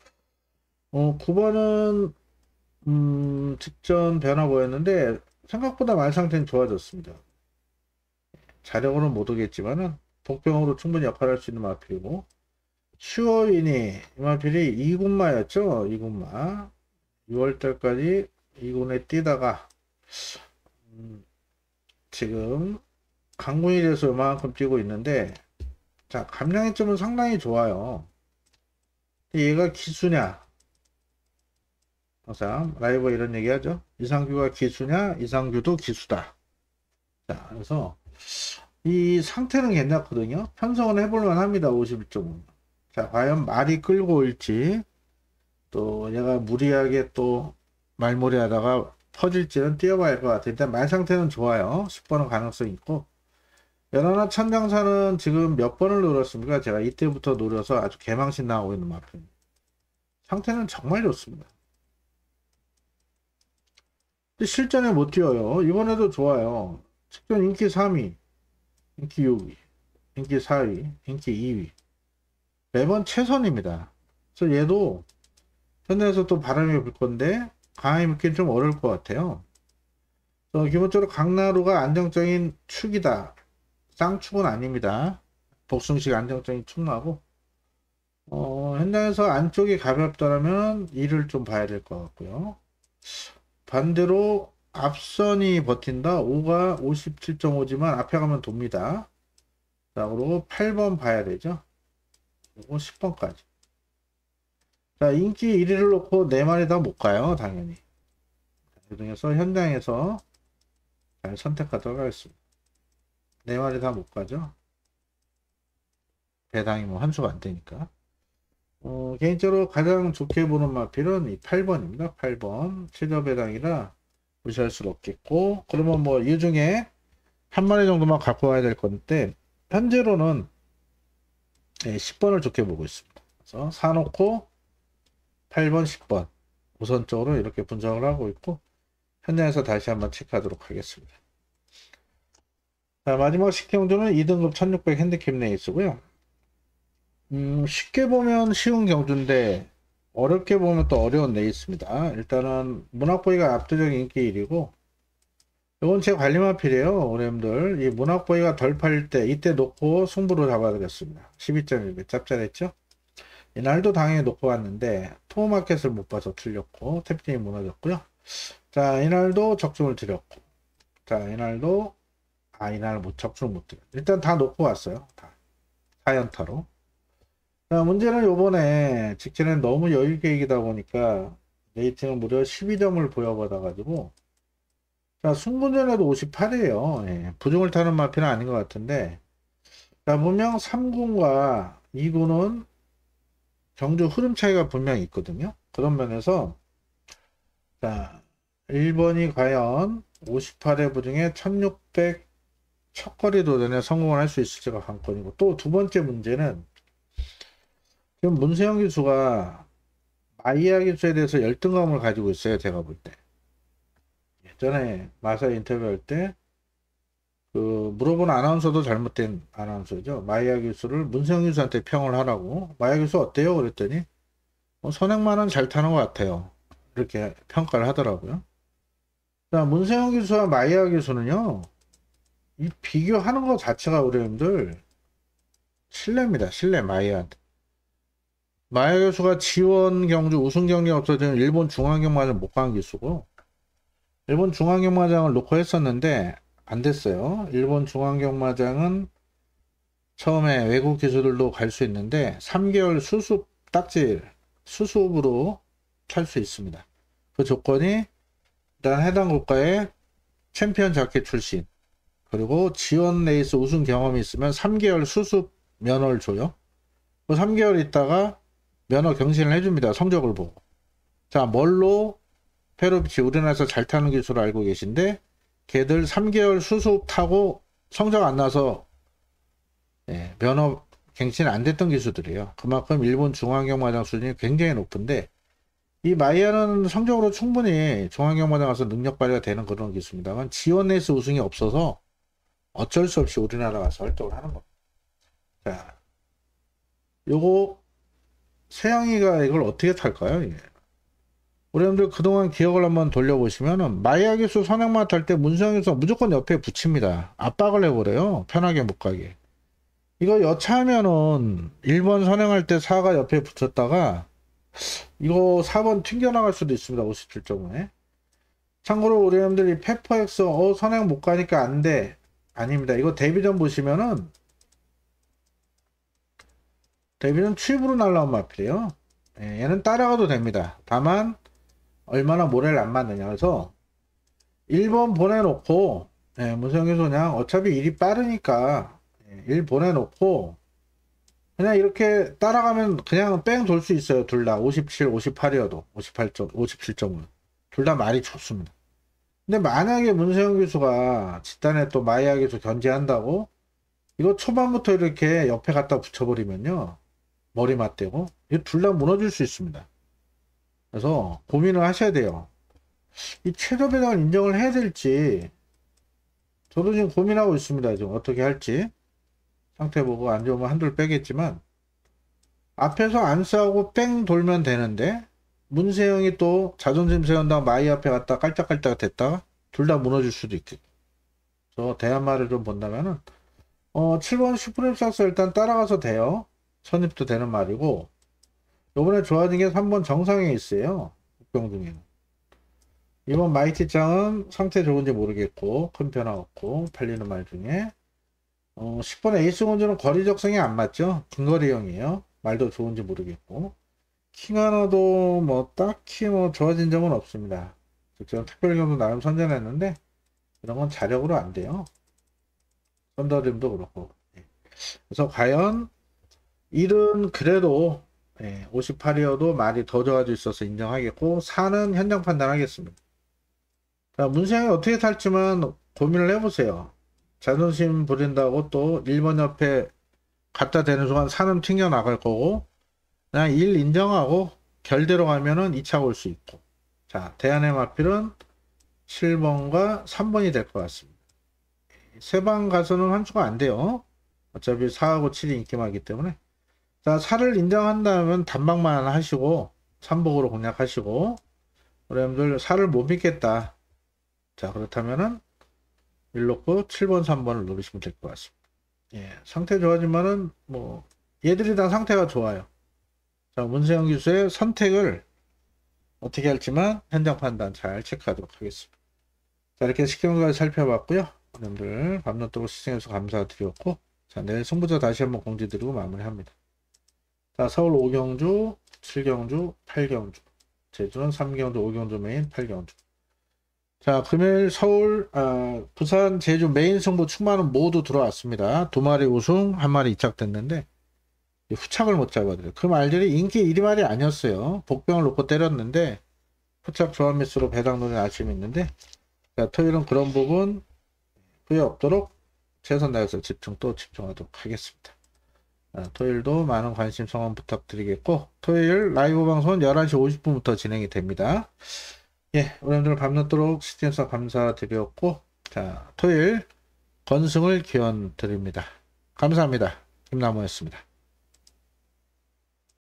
9번은 직전 변화 보였는데 생각보다 말 상태는 좋아졌습니다. 자력으로는 못 오겠지만은 복병으로 충분히 역할을 할 수 있는 마필이고, 슈어윈이 이 마필이 2군마였죠. 2군마 6월달까지 2군에 뛰다가 지금 강군이 돼서 요만큼 뛰고 있는데, 자, 감량의 점은 상당히 좋아요. 얘가 기수냐, 항상 라이브가 이런 얘기 하죠. 이상규가 기수냐, 이상규도 기수다. 자, 그래서 이 상태는 괜찮거든요. 편성은 해볼만 합니다. 51.5. 자, 과연 말이 끌고 올지, 또 얘가 무리하게 또 말몰이 하다가 퍼질지는 뛰어봐야 할 것 같아요. 일단 말 상태는 좋아요. 10번은 가능성이 있고, 연하나 천장사는 지금 몇 번을 노렸습니까? 제가 이때부터 노려서 아주 개망신 나오고 있는 마표입니다. 상태는 정말 좋습니다. 실전에 못 뛰어요. 이번에도 좋아요. 직전 인기 3위, 인기 6위, 인기 4위, 인기 2위. 매번 최선입니다. 그래서 얘도 현장에서 또 바람이 불 건데 강하게 믿기는 좀 어려울 것 같아요. 기본적으로 강나루가 안정적인 축이다. 쌍축은 아닙니다. 복숭식 안정적인 축나고, 현장에서 안쪽이 가볍다면 이를 좀 봐야 될 것 같고요. 반대로 앞선이 버틴다. 5가 57.5지만 앞에 가면 돕니다. 자, 그리고 8번 봐야 되죠. 그리고 10번까지. 자, 인기 1위를 놓고 4마리 다 못 가요. 당연히. 그 중에서 현장에서 잘 선택하도록 하겠습니다. 4마리 다 못 가죠. 배당이 뭐 한 수가 안 되니까. 개인적으로 가장 좋게 보는 마필은 이 8번입니다. 8번. 최저 배당이라 무시할 수가 없겠고, 그러면 뭐 이 중에 한 마리 정도만 갖고 와야 될 건데, 현재로는 10번을 좋게 보고 있습니다. 그래서 사놓고 8번, 10번 우선적으로 이렇게 분석을 하고 있고, 현장에서 다시 한번 체크하도록 하겠습니다. 자, 마지막 10경주는 2등급 1600 핸디캡 레이스고요. 쉽게 보면 쉬운 경주인데 어렵게 보면 또 어려운 레이스입니다. 일단은 문학보이가 압도적인 인기 1위고, 이건 제 관리마필이에요. 오렘들 이 문학보이가 덜 팔릴 때 이때 놓고 승부로 잡아드렸습니다. 12.1배 짭짤했죠. 이날도 당연히 놓고 왔는데 토마켓을 못 봐서 틀렸고 탭팅이 무너졌고요. 자, 이날도 적중을 드렸고, 자, 이날도 이날 못 적중 못 드려. 일단 다 놓고 왔어요. 다 4연타로. 자, 문제는 요번에 직전에 너무 여유있게 이기다 보니까 레이팅은 무려 12점을 보여받아 가지고, 자, 승부전에도 58이에요. 예, 부중을 타는 마피는 아닌 것 같은데, 자, 분명 3군과 2군은 경주 흐름 차이가 분명히 있거든요. 그런 면에서, 자, 1번이 과연 58의 부중에 1600 첫거리 도전에 성공을 할 수 있을지가 관건이고, 또 두 번째 문제는 지금 문세영 기수가 마이야 기수에 대해서 열등감을 가지고 있어요. 제가 볼 때. 예전에 마사 인터뷰할 때 물어본 아나운서도 잘못된 아나운서죠. 마이야 기수를 문세영 기수한테 평을 하라고. 마이야 기수 어때요? 그랬더니 선행만은 잘 타는 것 같아요. 이렇게 평가를 하더라고요. 자, 문세영 기수와 마이야 기수는요, 이 비교하는 것 자체가 우리 형들 신뢰입니다. 신뢰. 마이야한테. 마야 교수가 지원 경주 우승 경기 없어지면 일본 중앙경마장 못 간 기수고, 일본 중앙경마장을 놓고 했었는데 안 됐어요. 일본 중앙경마장은 처음에 외국 기수들도 갈 수 있는데 3개월 수습 딱지 수습으로 탈 수 있습니다. 그 조건이 일단 해당 국가의 챔피언 자켓 출신, 그리고 지원 레이스 우승 경험이 있으면 3개월 수습 면허를 줘요. 그 3개월 있다가 면허 경신을 해줍니다. 성적을 보고. 자, 멀로 페로비치 우리나라에서 잘 타는 기술을 알고 계신데, 걔들 3개월 수습 타고 성적 안 나서 면허 갱신 안 됐던 기수들이에요. 그만큼 일본 중앙경마장 수준이 굉장히 높은데, 이 마이야는 성적으로 충분히 중앙경마장 가서 능력 발휘가 되는 그런 기수입니다만, 지원 레이스 우승이 없어서 어쩔 수 없이 우리나라 가서 활동을 하는 겁니다. 자, 요거 세영이가 이걸 어떻게 탈까요? 이게? 우리 형들 그동안 기억을 한번 돌려보시면은 마이야 기수 선행만 탈 때 문세영 기수가 무조건 옆에 붙입니다. 압박을 해버려요. 편하게 못 가게. 이거 여차하면은 1번 선행할 때 4가 옆에 붙였다가 이거 4번 튕겨나갈 수도 있습니다. 57.5에. 참고로 우리 형들이 페퍼엑스 선행 못 가니까 안 돼. 아닙니다. 이거 데뷔전 보시면은 데뷔전 취입으로 날라온 마필이에요. 예, 얘는 따라가도 됩니다. 다만 얼마나 모래를 안 맞느냐. 그래서 1번 보내놓고 문성규 소냥 어차피 일이 빠르니까 1 보내놓고 그냥 이렇게 따라가면 그냥 뺑 돌 수 있어요. 둘 다 57, 58이어도 57.5 둘 다 말이 좋습니다. 근데 만약에 문세영 교수가 집단에 또 마이아 교수 견제한다고 이거 초반부터 이렇게 옆에 갖다 붙여버리면요 머리 맞대고 이거 둘 다 무너질 수 있습니다. 그래서 고민을 하셔야 돼요. 이 최저 배당을 인정을 해야 될지 저도 지금 고민하고 있습니다. 지금 어떻게 할지 상태 보고 안 좋으면 한둘 빼겠지만 앞에서 안 싸우고 뺑 돌면 되는데 문세영이 또 자존심 세운다고 마이 앞에 갔다 깔짝깔짝 됐다가 둘 다 무너질 수도 있겠고 저 대한말을 좀 본다면은 7번 슈프림삭스 일단 따라가서 돼요. 선입도 되는 말이고 요번에 좋아진 게 3번 정상에 있어요. 국병중에는 이번 마이티짱은 상태 좋은지 모르겠고 큰 변화 없고 팔리는 말 중에 10번 에이스 건조는 거리 적성이 안 맞죠. 근거리형이에요. 말도 좋은지 모르겠고 킹하나도 뭐 딱히 뭐 좋아진 점은 없습니다. 저는 특별경도 나름 선전했는데 이런 건 자력으로 안 돼요. 썬더림도 그렇고 그래서 과연 1은 그래도 58이어도 말이 더 좋아질 수 있어서 인정하겠고 4는 현장 판단하겠습니다. 자, 문세영이 어떻게 탈지만 고민을 해보세요. 자존심 부린다고 또 1번 옆에 갖다 대는 순간 4는 튕겨 나갈 거고 그냥 1 인정하고 결대로 가면은 2차 올 수 있고 자 대안의 마필은 7번과 3번이 될 것 같습니다. 세 방 가서는 환수가 안 돼요. 어차피 4하고 7이 인기많기 때문에 자 4를 인정한다면 단방만 하시고 3복으로 공략하시고 여러분들 4를 못 믿겠다. 자 그렇다면은 1 놓고 7번 3번을 누르시면 될 것 같습니다. 예, 상태 좋아지면은 뭐 얘들이 다 상태가 좋아요. 자 문세영 기수의 선택을 어떻게 할지만 현장 판단 잘 체크하도록 하겠습니다. 자 이렇게 시경까지 살펴봤고요. 여러분들 밤낮도록 시청해주셔서 감사드렸고 자 내일 승부조 다시 한번 공지드리고 마무리합니다. 자 서울 5경주 7경주 8경주 제주는 3경주 5경주 메인 8경주 자 금요일 서울 부산 제주 메인 승부 충만은 모두 들어왔습니다. 2마리 우승 1마리 이착됐는데 후착을 못 잡아들여요. 그 말들이 인기 1위 말이 아니었어요. 복병을 놓고 때렸는데 후착 조합 미스로 배당 노린 아쉬움이 있는데 자, 토요일은 그런 부분 후회 없도록 최선 다해서 집중하도록 하겠습니다. 토요일도 많은 관심 성원 부탁드리겠고 토요일 라이브 방송은 11시 50분부터 진행이 됩니다. 예, 여러분들 밤늦도록 시청해주셔서 감사드렸고 자 토요일 건승을 기원 드립니다. 감사합니다. 김남호였습니다.